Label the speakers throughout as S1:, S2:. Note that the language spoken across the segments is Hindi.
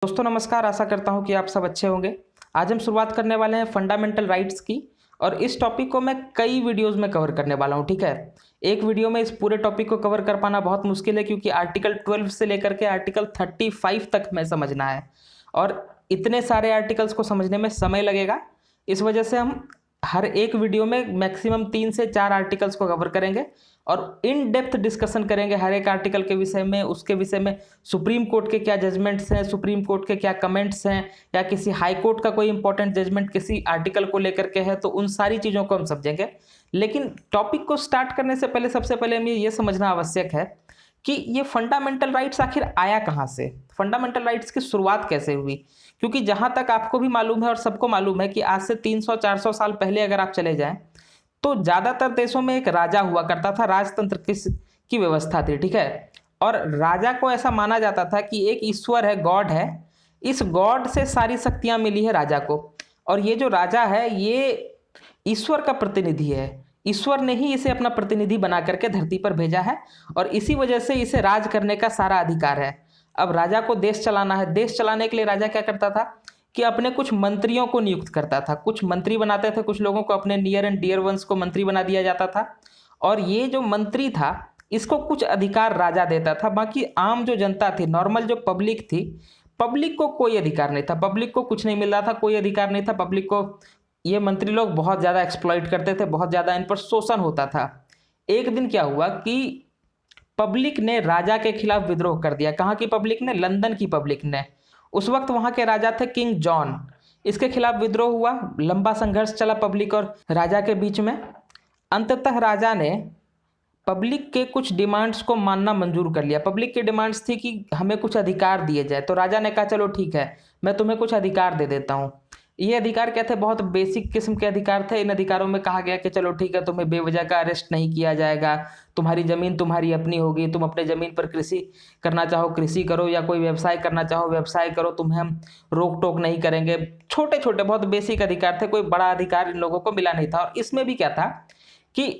S1: दोस्तों नमस्कार, आशा करता हूं कि आप सब अच्छे होंगे। आज हम शुरुआत करने वाले हैं फंडामेंटल राइट्स की और इस टॉपिक को मैं कई वीडियोस में कवर करने वाला हूं। ठीक है, एक वीडियो में इस पूरे टॉपिक को कवर कर पाना बहुत मुश्किल है क्योंकि आर्टिकल 12 से लेकर के आर्टिकल 35 तक में समझना है और इतने सारे आर्टिकल्स को समझने में समय लगेगा। इस वजह से हम हर एक वीडियो में मैक्सिमम 3 से 4 आर्टिकल्स को कवर करेंगे और इन डेप्थ डिस्कशन करेंगे हर एक आर्टिकल के विषय में, उसके विषय में सुप्रीम कोर्ट के क्या जजमेंट्स हैं, सुप्रीम कोर्ट के क्या कमेंट्स हैं या किसी हाई कोर्ट का कोई इंपॉर्टेंट जजमेंट किसी आर्टिकल को लेकर के है, तो उन सारी चीज़ों को हम समझेंगे। लेकिन टॉपिक को स्टार्ट करने से पहले सबसे पहले हमें ये समझना आवश्यक है कि ये फंडामेंटल राइट्स आखिर आया कहाँ से, फंडामेंटल राइट्स की शुरुआत कैसे हुई। क्योंकि जहाँ तक आपको भी मालूम है और सबको मालूम है कि आज से 300-400 साल पहले अगर आप चले जाएं तो ज़्यादातर देशों में एक राजा हुआ करता था, राजतंत्र की व्यवस्था थी। ठीक है, और राजा को ऐसा माना जाता था कि एक ईश्वर है, गॉड है, इस गॉड से सारी शक्तियाँ मिली है राजा को, और ये जो राजा है ये ईश्वर का प्रतिनिधि है। ईश्वर ने ही इसे अपना प्रतिनिधि बना करके धरती पर भेजा है और इसी वजह से इसे राज करने का सारा अधिकार है। अब राजा को देश चलाना है, देश चलाने के लिए राजा क्या करता था कि अपने कुछ मंत्रियों को नियुक्त करता था, कुछ मंत्री बनाते थे, कुछ लोगों को अपने नियर एंड डियर वंस को मंत्री बना दिया जाता था और ये जो मंत्री था इसको कुछ अधिकार राजा देता था। बाकी आम जो जनता थी, नॉर्मल जो पब्लिक थी, पब्लिक को कोई अधिकार नहीं था, पब्लिक को कुछ नहीं मिल रहा था, कोई अधिकार नहीं था पब्लिक को। ये मंत्री लोग बहुत ज़्यादा एक्सप्लॉइट करते थे, बहुत ज़्यादा इन पर शोषण होता था। एक दिन क्या हुआ कि पब्लिक ने राजा के खिलाफ विद्रोह कर दिया। कहाँ की पब्लिक ने? लंदन की पब्लिक ने। उस वक्त वहाँ के राजा थे किंग जॉन। इसके खिलाफ विद्रोह हुआ, लंबा संघर्ष चला पब्लिक और राजा के बीच में। अंततः राजा ने पब्लिक के कुछ डिमांड्स को मानना मंजूर कर लिया। पब्लिक की डिमांड्स थी कि हमें कुछ अधिकार दिए जाए, तो राजा ने कहा चलो ठीक है, मैं तुम्हें कुछ अधिकार दे देता हूँ। ये अधिकार क्या थे? बहुत बेसिक किस्म के अधिकार थे। इन अधिकारों में कहा गया कि चलो ठीक है, तुम्हें बेवजह का अरेस्ट नहीं किया जाएगा, तुम्हारी ज़मीन तुम्हारी अपनी होगी, तुम अपने ज़मीन पर कृषि करना चाहो कृषि करो या कोई व्यवसाय करना चाहो व्यवसाय करो, तुम्हें हम रोक टोक नहीं करेंगे। छोटे छोटे बहुत बेसिक अधिकार थे, कोई बड़ा अधिकार इन लोगों को मिला नहीं था। और इसमें भी क्या था कि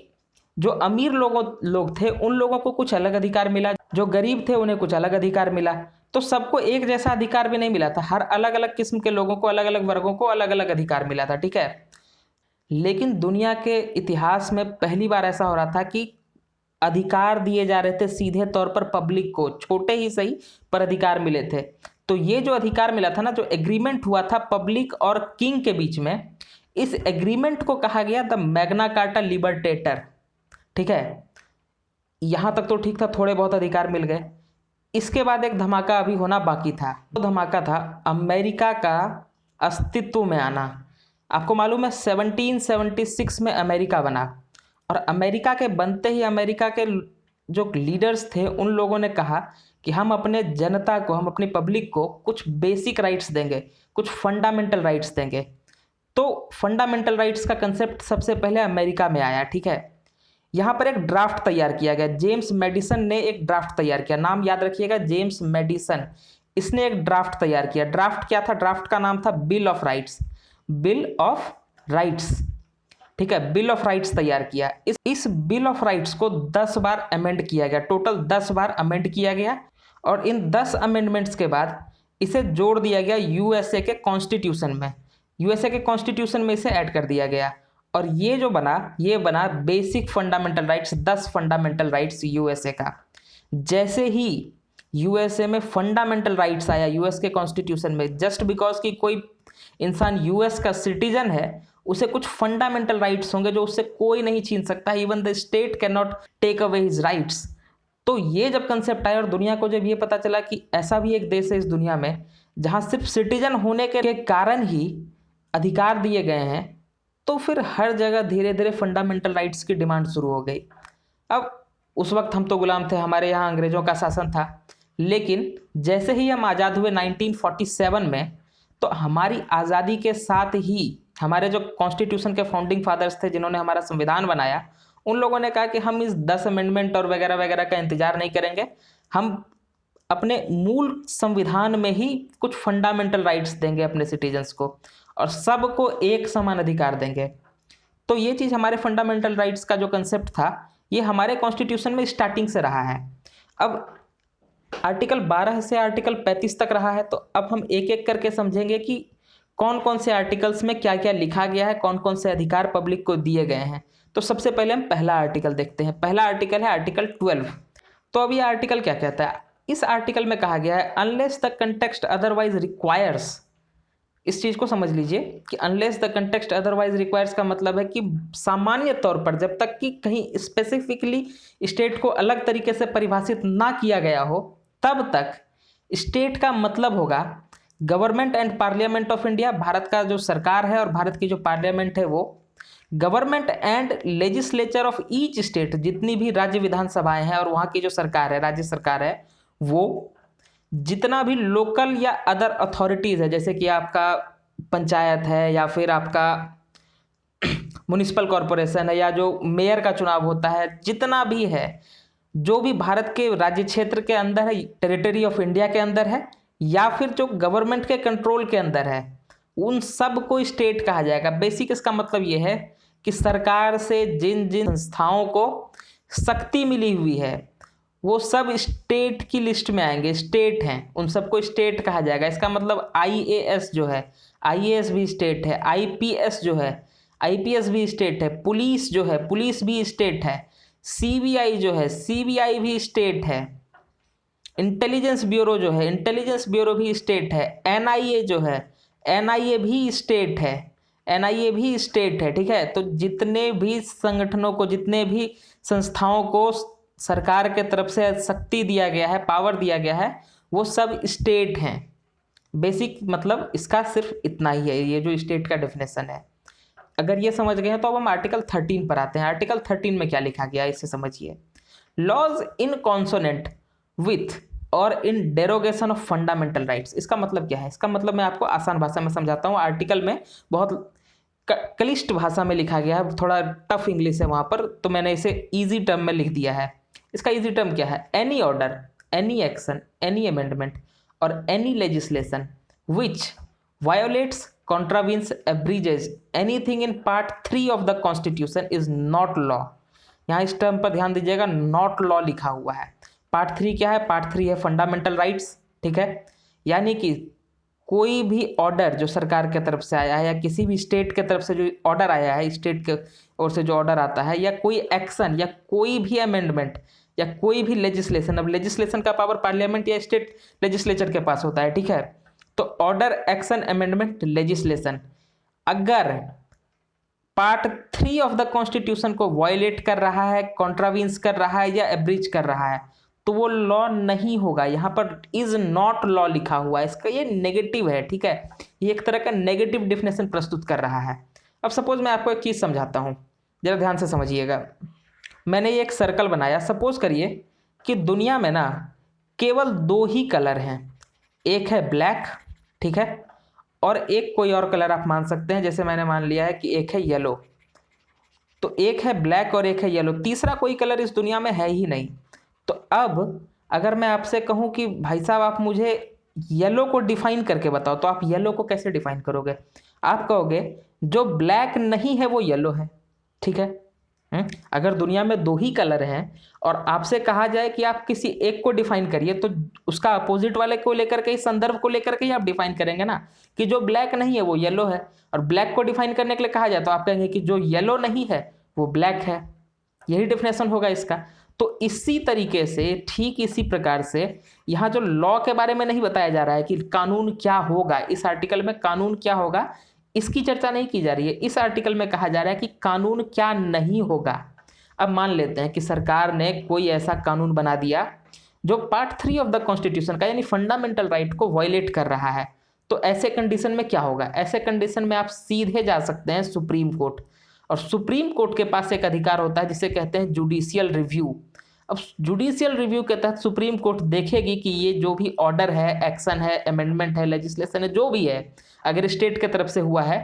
S1: जो अमीर लोग थे उन लोगों को कुछ अलग अधिकार मिला, जो गरीब थे उन्हें कुछ अलग अधिकार मिला। तो सबको एक जैसा अधिकार भी नहीं मिला था, हर अलग अलग किस्म के लोगों को, अलग अलग वर्गों को अलग अलग अधिकार मिला था। ठीक है, लेकिन दुनिया के इतिहास में पहली बार ऐसा हो रहा था कि अधिकार दिए जा रहे थे सीधे तौर पर पब्लिक को, छोटे ही सही पर अधिकार मिले थे। तो ये जो अधिकार मिला था ना, जो एग्रीमेंट हुआ था पब्लिक और किंग के बीच में, इस एग्रीमेंट को कहा गया द मैग्ना कार्टा लिबर्टेटर। ठीक है, यहां तक तो ठीक था, थोड़े बहुत अधिकार मिल गए। इसके बाद एक धमाका अभी होना बाकी था। वो धमाका था अमेरिका का अस्तित्व में आना। आपको मालूम है 1776 में अमेरिका बना और अमेरिका के बनते ही अमेरिका के जो लीडर्स थे उन लोगों ने कहा कि हम अपने जनता को, हम अपनी पब्लिक को कुछ बेसिक राइट्स देंगे, कुछ फंडामेंटल राइट्स देंगे। तो फंडामेंटल राइट्स का कंसेप्ट सबसे पहले अमेरिका में आया। ठीक है, यहाँ पर एक ड्राफ्ट तैयार किया गया, जेम्स मेडिसन ने एक ड्राफ्ट तैयार किया, नाम याद रखिएगा, जेम्स मेडिसन। इसने एक ड्राफ्ट तैयार किया। ड्राफ्ट क्या था? ड्राफ्ट का नाम था bill of rights, bill of rights. ठीक है, बिल ऑफ राइट्स तैयार किया। इस बिल ऑफ राइट्स को 10 बार अमेंड किया गया, टोटल 10 बार अमेंड किया गया और इन 10 अमेंडमेंट्स के बाद इसे जोड़ दिया गया यूएसए के कॉन्स्टिट्यूशन में। यूएसए के कॉन्स्टिट्यूशन में इसे ऐड कर दिया गया और ये जो बना, ये बना basic fundamental rights, 10 fundamental rights USA का। जैसे ही यूएसए में फंडामेंटल राइट्स आया यूएस के कॉन्स्टिट्यूशन में, जस्ट बिकॉज कि कोई इंसान यूएस का सिटीजन है, उसे कुछ फंडामेंटल राइट्स होंगे जो उससे कोई नहीं छीन सकता, even the state can not take away his rights. तो ये जब कंसेप्ट आया और दुनिया को जब ये पता चला कि ऐसा भी एक देश है इस दुनिया में जहाँ सिर्फ सिटीजन होने के कारण ही अधिकार दिए गए हैं, तो फिर हर जगह धीरे धीरे फंडामेंटल राइट्स की डिमांड शुरू हो गई। अब उस वक्त हम तो गुलाम थे, हमारे यहाँ अंग्रेजों का शासन था, लेकिन जैसे ही हम आज़ाद हुए 1947 में, तो हमारी आज़ादी के साथ ही हमारे जो कॉन्स्टिट्यूशन के फाउंडिंग फादर्स थे जिन्होंने हमारा संविधान बनाया, उन लोगों ने कहा कि हम इस 10 अमेंडमेंट और वगैरह वगैरह का इंतजार नहीं करेंगे, हम अपने मूल संविधान में ही कुछ फंडामेंटल राइट्स देंगे अपने सिटीजन्स को और सबको एक समान अधिकार देंगे। तो ये चीज़ हमारे फंडामेंटल राइट्स का जो कंसेप्ट था, ये हमारे कॉन्स्टिट्यूशन में स्टार्टिंग से रहा है। अब आर्टिकल 12 से आर्टिकल 35 तक रहा है, तो अब हम एक एक करके समझेंगे कि कौन कौन से आर्टिकल्स में क्या क्या लिखा गया है, कौन कौन से अधिकार पब्लिक को दिए गए हैं। तो सबसे पहले हम पहला आर्टिकल देखते हैं। पहला आर्टिकल है आर्टिकल 12। तो अब ये आर्टिकल क्या कहता है? इस आर्टिकल में कहा गया है unless the context otherwise requires. इस चीज़ को समझ लीजिए कि unless the context otherwise requires का मतलब है कि सामान्य तौर पर जब तक कि कहीं स्पेसिफिकली स्टेट को अलग तरीके से परिभाषित ना किया गया हो, तब तक स्टेट का मतलब होगा government and parliament of India. Bharat का जो सरकार है और भारत की जो पार्लियामेंट है वो government and legislature of each state, जितनी भी राज्य विधानसभाएं हैं और वहाँ की जो सरकार है, राज्य सरकार है, वो जितना भी लोकल या अदर अथॉरिटीज़ है, जैसे कि आपका पंचायत है या फिर आपका म्युनिसिपल कॉरपोरेशन है या जो मेयर का चुनाव होता है, जितना भी है, जो भी भारत के राज्य क्षेत्र के अंदर है, टेरिटरी ऑफ इंडिया के अंदर है या फिर जो गवर्नमेंट के कंट्रोल के अंदर है, उन सब को स्टेट कहा जाएगा। बेसिक इसका मतलब ये है कि सरकार से जिन जिन संस्थाओं को शक्ति मिली हुई है वो सब स्टेट की लिस्ट में आएंगे, स्टेट हैं, उन सबको स्टेट कहा जाएगा। इसका मतलब IAS जो है, IAS भी स्टेट है, IPS जो है, IPS भी स्टेट है, पुलिस जो है, पुलिस भी स्टेट है, CBI जो है, CBI भी स्टेट है, इंटेलिजेंस ब्यूरो जो है, इंटेलिजेंस ब्यूरो भी स्टेट है, NIA जो है, NIA भी स्टेट है, NIA भी स्टेट है। ठीक है, तो जितने भी संगठनों को, जितने भी संस्थाओं को सरकार के तरफ से शक्ति दिया गया है, पावर दिया गया है, वो सब स्टेट हैं। बेसिक मतलब इसका सिर्फ इतना ही है, ये जो स्टेट का डेफिनेशन है। अगर ये समझ गए हैं तो अब हम आर्टिकल 13 पर आते हैं। आर्टिकल 13 में क्या लिखा गया है इसे समझिए। लॉज इन कॉन्सोनेंट विथ और इन डेरोगेशन ऑफ फंडामेंटल राइट्स। इसका मतलब क्या है? इसका मतलब मैं आपको आसान भाषा में समझाता हूँ। आर्टिकल में बहुत क्लिष्ट भाषा में लिखा गया है, थोड़ा टफ इंग्लिश है वहाँ पर, तो मैंने इसे ईजी टर्म में लिख दिया है। इसका ईजी टर्म क्या है? Any order, any action, any amendment और any legislation which violates, contravenes, abridges anything in part 3 of the constitution is not law. यहाँ इस टर्म पर ध्यान दीजिएगा, नॉट लॉ लिखा हुआ है। पार्ट 3 क्या है? पार्ट 3 है फंडामेंटल राइट्स। ठीक है, यानी कि कोई भी ऑर्डर जो सरकार की तरफ से आया है या किसी भी स्टेट की तरफ से जो ऑर्डर आया है, स्टेट के ओर से जो ऑर्डर आता है, या कोई एक्शन या कोई भी अमेंडमेंट या कोई भी लेजिस्लेशन, अब लेजिस्लेशन का पावर पार्लियामेंट या स्टेट लेजिस्लेचर के पास होता है। ठीक है, तो ऑर्डर, एक्शन, अमेंडमेंट, लेजिस्लेशन अगर पार्ट 3 ऑफ द कॉन्स्टिट्यूशन को वायलेट कर रहा है, कॉन्ट्रावीन्स कर रहा है या एब्रीच कर रहा है, तो वो लॉ नहीं होगा। यहाँ पर इज नॉट लॉ लिखा हुआ है, इसका ये नेगेटिव है। ठीक है, ये एक तरह का नेगेटिव डेफिनेशन प्रस्तुत कर रहा है। अब सपोज मैं आपको एक चीज़ समझाता हूँ, जरा ध्यान से समझिएगा। मैंने ये एक सर्कल बनाया। सपोज करिए कि दुनिया में ना केवल 2 ही कलर हैं, एक है ब्लैक, ठीक है, और एक कोई और कलर आप मान सकते हैं, जैसे मैंने मान लिया है कि एक है येलो। तो एक है ब्लैक और एक है येलो, तीसरा कोई कलर इस दुनिया में है ही नहीं। तो अब अगर मैं आपसे कहूँ कि भाई साहब आप मुझे येलो को डिफाइन करके बताओ, तो आप येलो को कैसे डिफाइन करोगे? आप कहोगे जो ब्लैक नहीं है वो येलो है। ठीक है, अगर दुनिया में 2 ही कलर हैं और आपसे कहा जाए कि आप किसी एक को डिफाइन करिए, तो उसका अपोजिट वाले को लेकर के, इस संदर्भ को लेकर के ही आप डिफाइन करेंगे ना, कि जो ब्लैक नहीं है वो येलो है। और ब्लैक को डिफाइन करने के लिए कहा जाए तो आप कहेंगे कि जो येलो नहीं है वो ब्लैक है। यही डिफिनेशन होगा इसका। तो इसी तरीके से, ठीक इसी प्रकार से यहाँ जो लॉ के बारे में नहीं बताया जा रहा है कि कानून क्या होगा, इस आर्टिकल में कानून क्या होगा इसकी चर्चा नहीं की जा रही है। इस आर्टिकल में कहा जा रहा है कि कानून क्या नहीं होगा। अब मान लेते हैं कि सरकार ने कोई ऐसा कानून बना दिया जो पार्ट 3 ऑफ द कॉन्स्टिट्यूशन का, यानी फंडामेंटल राइट को वायलेट कर रहा है। तो ऐसे कंडीशन में क्या होगा? ऐसे कंडीशन में आप सीधे जा सकते हैं सुप्रीम कोर्ट, और सुप्रीम कोर्ट के पास एक अधिकार होता है जिसे कहते हैं जुडिशियल रिव्यू। अब जुडिशियल रिव्यू के तहत सुप्रीम कोर्ट देखेगी कि ये जो भी ऑर्डर है, एक्शन है, अमेंडमेंट है, लेजिस्लेशन है, जो भी है, अगर स्टेट की तरफ से हुआ है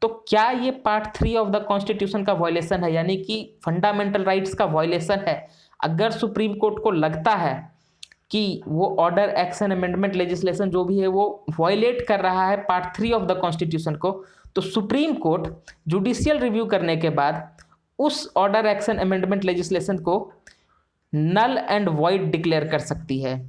S1: तो क्या ये पार्ट 3 ऑफ द कॉन्स्टिट्यूशन का वायलेशन है, यानी कि फंडामेंटल राइट्स का वायलेशन है। अगर सुप्रीम कोर्ट को लगता है कि वो ऑर्डर, एक्शन, अमेंडमेंट, लेजिस्लेशन जो भी है वो वायलेट कर रहा है पार्ट 3 ऑफ द कॉन्स्टिट्यूशन को, तो सुप्रीम कोर्ट जुडिशियल रिव्यू करने के बाद उस ऑर्डर, एक्शन, अमेंडमेंट, लेजिस्लेशन को नल एंड वॉइड डिक्लेयर कर सकती है।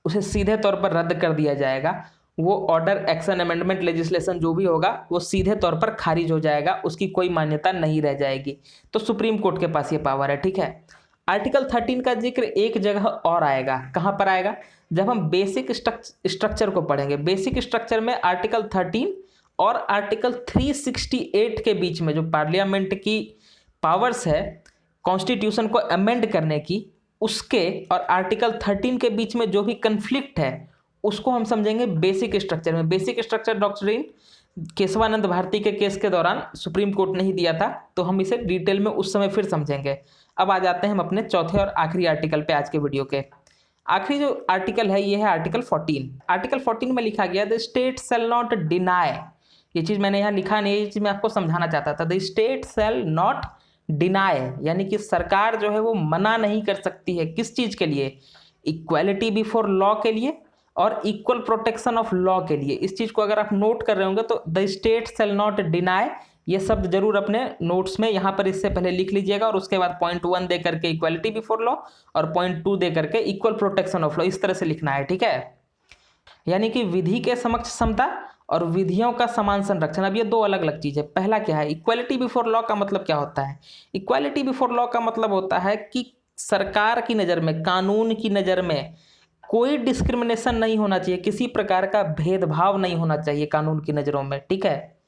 S1: उसे सीधे तौर पर रद्द कर दिया जाएगा। वो ऑर्डर, एक्शन, अमेंडमेंट, लेजिस्लेशन जो भी होगा वो सीधे तौर पर खारिज हो जाएगा, उसकी कोई मान्यता नहीं रह जाएगी। तो सुप्रीम कोर्ट के पास ये पावर है, ठीक है। आर्टिकल 13 का जिक्र एक जगह और आएगा। कहाँ पर आएगा? जब हम बेसिक स्ट्रक्चर को पढ़ेंगे। बेसिक स्ट्रक्चर में आर्टिकल 13 और आर्टिकल 368 के बीच में जो पार्लियामेंट की पावर्स है कॉन्स्टिट्यूशन को अमेंड करने की, उसके और आर्टिकल 13 के बीच में जो भी कन्फ्लिक्ट है उसको हम समझेंगे बेसिक स्ट्रक्चर में। Basic structure doctrine Keshavananda Bharati के केस के दौरान सुप्रीम कोर्ट ने ही दिया था, तो हम इसे डिटेल में उस समय फिर समझेंगे। अब आ जाते हैं हम अपने चौथे और आखिरी आर्टिकल पे आज के वीडियो के। आखिरी जो आर्टिकल है ये है आर्टिकल 14। आर्टिकल 14 में लिखा गया the state shall not deny. ये चीज़ मैंने यहाँ लिखा नहीं, ये चीज़ मैं आपको समझाना चाहता था। The state shall not deny, यानी कि सरकार जो है वो मना नहीं कर सकती है। किस चीज़ के लिए? इक्वालिटी बिफोर लॉ के लिए और इक्वल प्रोटेक्शन ऑफ लॉ के लिए। इस चीज़ को अगर आप नोट कर रहे होंगे तो the state shall not deny, ये शब्द जरूर अपने नोट्स में यहाँ पर इससे पहले लिख लीजिएगा, और उसके बाद पॉइंट 1 दे करके इक्वालिटी बिफोर लॉ और पॉइंट 2 दे करके इक्वल प्रोटेक्शन ऑफ लॉ, इस तरह से लिखना है, ठीक है। यानी कि विधि के समक्ष समता और विधियों का समान संरक्षण। अब ये दो अलग अलग चीज़ है। पहला क्या है? इक्वालिटी बिफोर लॉ का मतलब क्या होता है? इक्वालिटी बिफोर लॉ का मतलब होता है कि सरकार की नज़र में, कानून की नज़र में कोई डिस्क्रिमिनेशन नहीं होना चाहिए, किसी प्रकार का भेदभाव नहीं होना चाहिए कानून की नज़रों में, ठीक है।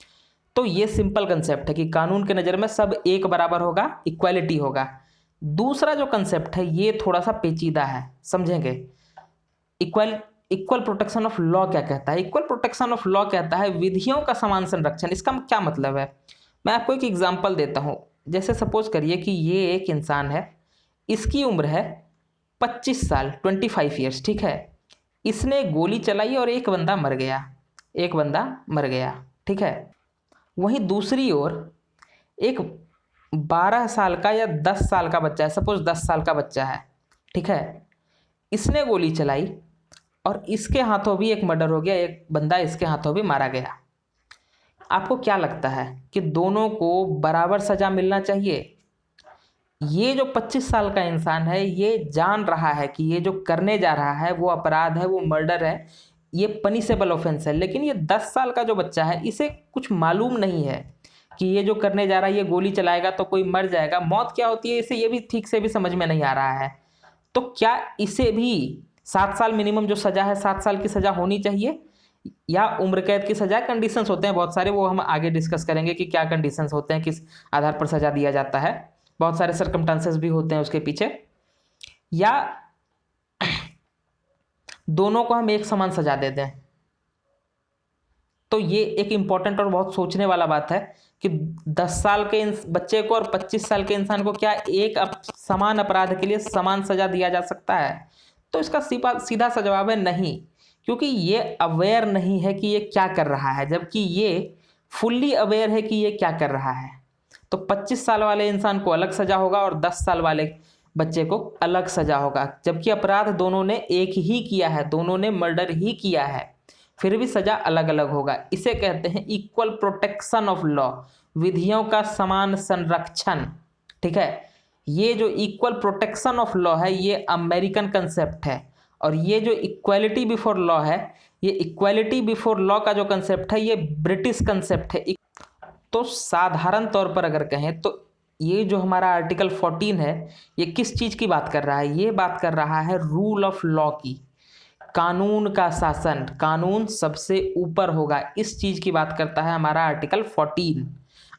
S1: तो ये सिंपल कंसेप्ट है कि कानून के नज़र में सब एक बराबर होगा, इक्वालिटी होगा। दूसरा जो कंसेप्ट है ये थोड़ा सा पेचीदा है, समझेंगे। इक्वल प्रोटेक्शन ऑफ लॉ क्या कहता है? इक्वल प्रोटेक्शन ऑफ लॉ कहता है विधियों का समान संरक्षण। इसका क्या मतलब है? मैं आपको एक एग्जांपल देता हूँ। जैसे सपोज करिए कि ये एक इंसान है, इसकी उम्र है 25 साल, 25 ईयर्स, ठीक है। इसने गोली चलाई और एक बंदा मर गया, ठीक है। वहीं दूसरी ओर एक 12 साल का या 10 साल का बच्चा है, सपोज 10 साल का बच्चा है, ठीक है। इसने गोली चलाई और इसके हाथों भी एक मर्डर हो गया, एक बंदा इसके हाथों भी मारा गया। आपको क्या लगता है कि दोनों को बराबर सजा मिलना चाहिए? ये जो 25 साल का इंसान है ये जान रहा है कि ये जो करने जा रहा है वो अपराध है, वो मर्डर है, ये पनिशेबल ऑफेंस है। लेकिन ये 10 साल का जो बच्चा है इसे कुछ मालूम नहीं है कि ये जो करने जा रहा है, ये गोली चलाएगा तो कोई मर जाएगा, मौत क्या होती है इसे ये भी ठीक से भी समझ में नहीं आ रहा है। तो क्या इसे भी 7 साल मिनिमम जो सज़ा है, 7 साल की सज़ा होनी चाहिए या उम्र कैद की सज़ा? कंडीशंस होते हैं बहुत सारे, वो हम आगे डिस्कस करेंगे कि क्या कंडीशंस होते हैं, किस आधार पर सज़ा दिया जाता है। बहुत सारे सर्कमस्टांसेस भी होते हैं उसके पीछे। या दोनों को हम एक समान सजा दे दें। तो ये एक इम्पॉर्टेंट और बहुत सोचने वाला बात है कि 10 साल के बच्चे को और 25 साल के इंसान को क्या एक समान अपराध के लिए समान सजा दिया जा सकता है? तो इसका सीधा सा जवाब है नहीं, क्योंकि ये अवेयर नहीं है कि ये क्या कर रहा है, जबकि ये फुल्ली अवेयर है कि ये क्या कर रहा है। तो 25 साल वाले इंसान को अलग सजा होगा और 10 साल वाले बच्चे को अलग सजा होगा, जबकि अपराध दोनों ने एक ही किया है, दोनों ने मर्डर ही किया है, फिर भी सजा अलग अलग होगा। इसे कहते हैं इक्वल प्रोटेक्शन ऑफ लॉ, विधियों का समान संरक्षण, ठीक है। ये जो इक्वल प्रोटेक्शन ऑफ लॉ है ये अमेरिकन कंसेप्ट है, और ये जो इक्वालिटी बिफोर लॉ है, ये इक्वालिटी बिफोर लॉ का जो कंसेप्ट है ये ब्रिटिश कंसेप्ट है। तो साधारण तौर पर अगर कहें तो ये जो हमारा आर्टिकल 14 है ये किस चीज़ की बात कर रहा है? ये बात कर रहा है रूल ऑफ लॉ की, कानून का शासन, कानून सबसे ऊपर होगा, इस चीज़ की बात करता है हमारा आर्टिकल 14।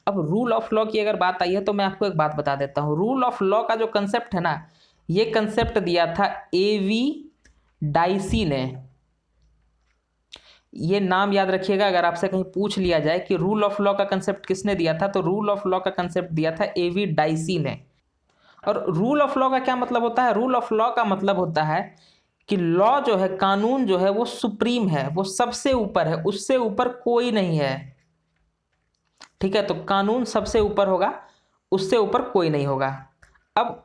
S1: अब रूल ऑफ लॉ की अगर बात आई है तो मैं आपको एक बात बता देता हूँ। रूल ऑफ लॉ का जो कंसेप्ट है ना, ये कंसेप्ट दिया था एवी डाइसी ने। ये नाम याद रखिएगा, अगर आपसे कहीं पूछ लिया जाए कि रूल ऑफ लॉ का कंसेप्ट किसने दिया था, तो रूल ऑफ लॉ का कंसेप्ट दिया था एवी डाइसी ने। और रूल ऑफ लॉ का क्या मतलब होता है? रूल ऑफ लॉ का मतलब होता है कि लॉ जो है, कानून जो है वो सुप्रीम है, वो सबसे ऊपर है, उससे ऊपर कोई नहीं है, ठीक है। तो कानून सबसे ऊपर होगा, उससे ऊपर कोई नहीं होगा। अब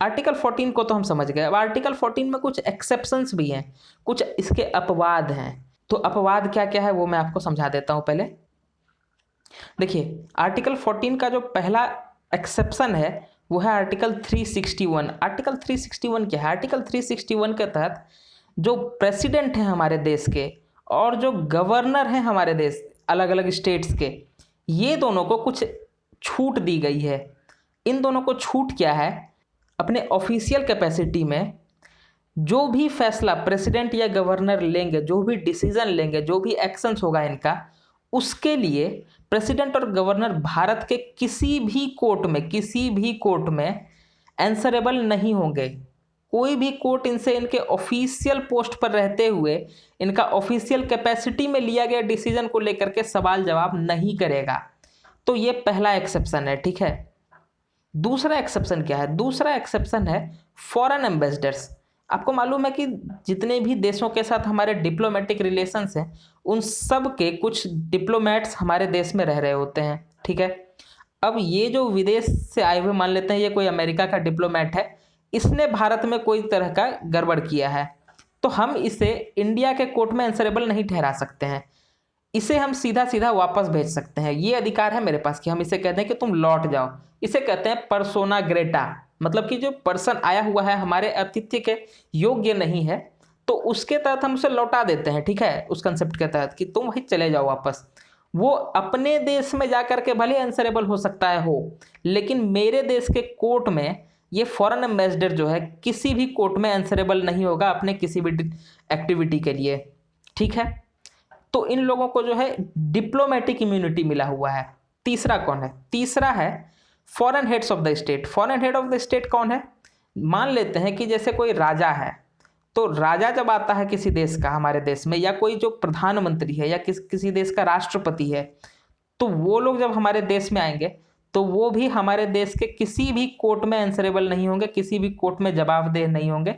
S1: आर्टिकल 14 को तो हम समझ गए। अब आर्टिकल 14 में कुछ एक्सेप्शंस भी हैं, कुछ इसके अपवाद हैं। तो अपवाद क्या क्या है वो मैं आपको समझा देता हूं। पहले देखिए, आर्टिकल 14 का जो पहला एक्सेप्शन है वो है आर्टिकल 361। आर्टिकल 361 क्या है? आर्टिकल 361 के तहत जो प्रेसिडेंट हैं हमारे देश के और जो गवर्नर हैं हमारे देश अलग अलग स्टेट्स के, ये दोनों को कुछ छूट दी गई है। इन दोनों को छूट क्या है, अपने ऑफिशियल कैपेसिटी में जो भी फैसला प्रेसिडेंट या गवर्नर लेंगे, जो भी डिसीजन लेंगे, जो भी एक्शंस होगा इनका, उसके लिए प्रेसिडेंट और गवर्नर भारत के किसी भी कोर्ट में आंसरेबल नहीं होंगे। कोई भी कोर्ट इनसे इनके ऑफिशियल पोस्ट पर रहते हुए इनका ऑफिशियल कैपेसिटी में लिया गया डिसीजन को लेकर के सवाल जवाब नहीं करेगा। तो ये पहला एक्सेप्शन है, ठीक है। दूसरा एक्सेप्शन क्या है? दूसरा एक्सेप्शन है फॉरेन एम्बेसडर्स। आपको मालूम है कि जितने भी देशों के साथ हमारे डिप्लोमेटिक रिलेशंस हैं, उन सब के कुछ डिप्लोमेट्स हमारे देश में रह रहे होते हैं, ठीक है। अब ये जो विदेश से आए हुए, मान लेते हैं ये कोई अमेरिका का डिप्लोमेट है, इसने भारत में कोई तरह का गड़बड़ किया है, तो हम इसे इंडिया के कोर्ट में आंसरेबल नहीं ठहरा सकते हैं। इसे हम सीधा सीधा वापस भेज सकते हैं। ये अधिकार है मेरे पास कि हम इसे कहते हैं कि तुम लौट जाओ। इसे कहते हैं पर्सोना ग्रेटा, मतलब कि जो पर्सन आया हुआ है हमारे आतिथ्य के योग्य नहीं है, तो उसके तहत हम उसे लौटा देते हैं, ठीक है। उस कंसेप्ट के तहत कि तुम वही चले जाओ वापस। वो अपने देश में जाकर के भले आंसरेबल हो सकता है हो, लेकिन मेरे देश के कोर्ट में ये फॉरेन एम्बेसडर जो है किसी भी कोर्ट में आंसरेबल नहीं होगा अपने किसी भी एक्टिविटी के लिए, ठीक है। तो इन लोगों को जो है डिप्लोमेटिक इम्यूनिटी मिला हुआ है। तीसरा कौन है? तीसरा है foreign heads of the state. Foreign head of the state कौन है? मान लेते हैं कि जैसे कोई राजा है, तो राजा जब आता है किसी देश का हमारे देश में, या कोई जो प्रधानमंत्री है या किसी देश का राष्ट्रपति है, तो वो लोग जब हमारे देश में आएंगे तो वो भी हमारे देश के किसी भी कोर्ट में आंसरेबल नहीं होंगे, किसी भी कोर्ट में जवाबदेह नहीं होंगे।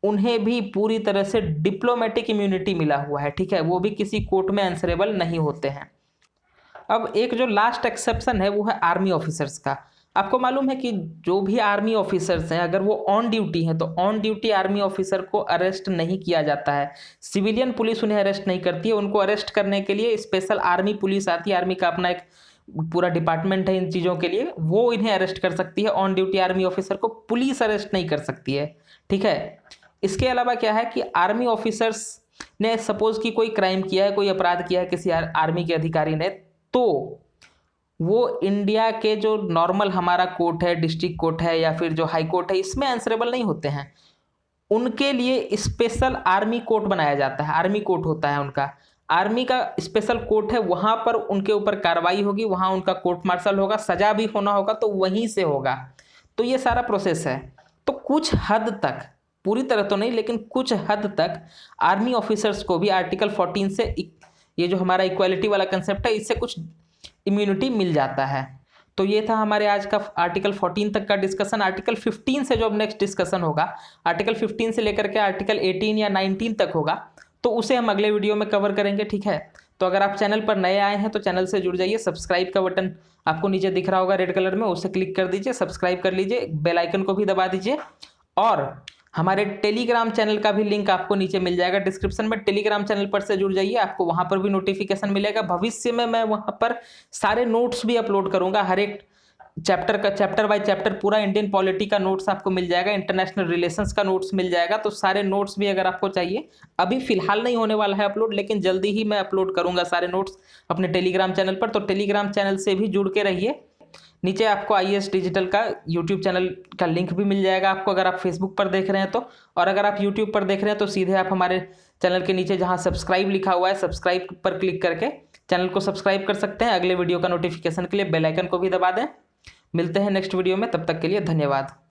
S1: उन्हें भी पूरी तरह से डिप्लोमेटिक इम्यूनिटी मिला हुआ है, ठीक है। वो भी किसी कोर्ट में आंसरेबल नहीं होते हैं। अब एक जो लास्ट एक्सेप्शन है वो है आर्मी ऑफिसर्स का। आपको मालूम है कि जो भी आर्मी ऑफिसर्स हैं, अगर वो ऑन ड्यूटी हैं, तो ऑन ड्यूटी आर्मी ऑफिसर को अरेस्ट नहीं किया जाता है। सिविलियन पुलिस उन्हें अरेस्ट नहीं करती है। उनको अरेस्ट करने के लिए स्पेशल आर्मी पुलिस आती है। आर्मी का अपना एक पूरा डिपार्टमेंट है इन चीज़ों के लिए, वो इन्हें अरेस्ट कर सकती है। ऑन ड्यूटी आर्मी ऑफिसर को पुलिस अरेस्ट नहीं कर सकती है, ठीक है। इसके अलावा क्या है कि आर्मी ऑफिसर्स ने सपोज कि कोई क्राइम किया है, कोई अपराध किया है किसी आर्मी के अधिकारी ने, तो वो इंडिया के जो नॉर्मल हमारा कोर्ट है, डिस्ट्रिक्ट कोर्ट है या फिर जो हाई कोर्ट है, इसमें आंसरेबल नहीं होते हैं। उनके लिए स्पेशल आर्मी कोर्ट बनाया जाता है। आर्मी कोर्ट होता है उनका, आर्मी का स्पेशल कोर्ट है। वहाँ पर उनके ऊपर कार्रवाई होगी, वहाँ उनका कोर्ट मार्शल होगा, सजा भी होना होगा तो वहीं से होगा। तो ये सारा प्रोसेस है। तो कुछ हद तक, पूरी तरह तो नहीं, लेकिन कुछ हद तक आर्मी ऑफिसर्स को भी आर्टिकल 14 से, ये जो हमारा इक्वालिटी वाला कंसेप्ट है, इससे कुछ इम्यूनिटी मिल जाता है। तो ये था हमारे आज का आर्टिकल 14 तक का डिस्कशन। आर्टिकल 15 से जो अब नेक्स्ट डिस्कशन होगा, आर्टिकल 15 से लेकर के आर्टिकल 18 या 19 तक होगा, तो उसे हम अगले वीडियो में कवर करेंगे, ठीक है। तो अगर आप चैनल पर नए आए हैं तो चैनल से जुड़ जाइए। सब्सक्राइब का बटन आपको नीचे दिख रहा होगा रेड कलर में, उसे क्लिक कर दीजिए, सब्सक्राइब कर लीजिए, बेल आइकन को भी दबा दीजिए। और हमारे टेलीग्राम चैनल का भी लिंक आपको नीचे मिल जाएगा डिस्क्रिप्शन में। टेलीग्राम चैनल पर से जुड़ जाइए, आपको वहाँ पर भी नोटिफिकेशन मिलेगा। भविष्य में मैं वहाँ पर सारे नोट्स भी अपलोड करूँगा। हर एक चैप्टर बाय चैप्टर पूरा इंडियन पॉलिटी का नोट्स आपको मिल जाएगा, इंटरनेशनल रिलेशंस का नोट्स मिल जाएगा। तो सारे नोट्स भी अगर आपको चाहिए, अभी फिलहाल नहीं होने वाला है अपलोड, लेकिन जल्दी ही मैं अपलोड करूँगा सारे नोट्स अपने टेलीग्राम चैनल पर। तो टेलीग्राम चैनल से भी जुड़ के रहिए। नीचे आपको IAS डिजिटल का यूट्यूब चैनल का लिंक भी मिल जाएगा आपको, अगर आप फेसबुक पर देख रहे हैं तो। और अगर आप यूट्यूब पर देख रहे हैं तो सीधे आप हमारे चैनल के नीचे जहां सब्सक्राइब लिखा हुआ है, सब्सक्राइब पर क्लिक करके चैनल को सब्सक्राइब कर सकते हैं। अगले वीडियो का नोटिफिकेशन के लिए बेल आइकन को भी दबा दें। मिलते हैं नेक्स्ट वीडियो में, तब तक के लिए धन्यवाद।